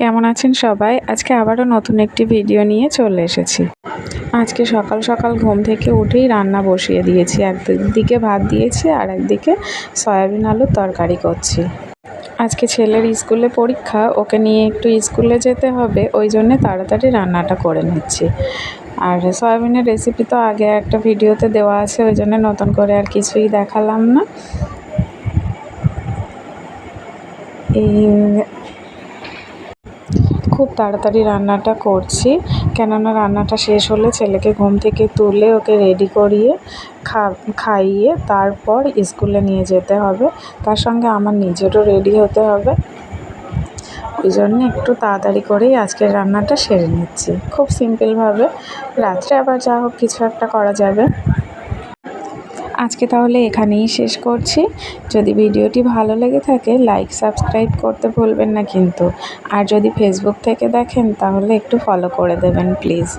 কেমন আছেন সবাই? আজকে আবারও নতুন একটি ভিডিও নিয়ে চলে এসেছি। আজকে সকাল সকাল ঘুম থেকে উঠেই রান্না বসিয়ে দিয়েছি। একদিকে ভাত দিয়েছি আর একদিকে সয়াবিন আলুর তরকারি করছি। আজকে ছেলের স্কুলে পরীক্ষা, ওকে নিয়ে একটু স্কুলে যেতে হবে, ওই জন্যে তাড়াতাড়ি রান্নাটা করে নিচ্ছি। আর সয়াবিনের রেসিপি তো আগে একটা ভিডিওতে দেওয়া আছে, ওই জন্য নতুন করে আর কিছুই দেখালাম না। খুব তাড়াতাড়ি রান্নাটা করছি, কেননা রান্নাটা শেষ হলে ছেলেকে ঘুম থেকে তুলে ওকে রেডি করিয়ে খাইয়ে তারপর স্কুলে নিয়ে যেতে হবে। তার সঙ্গে আমার নিজেরও রেডি হতে হবে, ওই জন্য একটু তাড়াতাড়ি করেই আজকের রান্নাটা সেরে নিচ্ছি, খুব সিম্পলভাবে। রাত্রে আবার যা হোক কিছু একটা করা যাবে। আজকে তাহলে এখানেই শেষ করছি। যদি ভিডিওটি ভালো লেগে থাকে লাইক সাবস্ক্রাইব করতে ভুলবেন না কিন্তু। আর যদি ফেসবুক থেকে দেখেন তাহলে একটু ফলো করে দেবেন প্লিজ।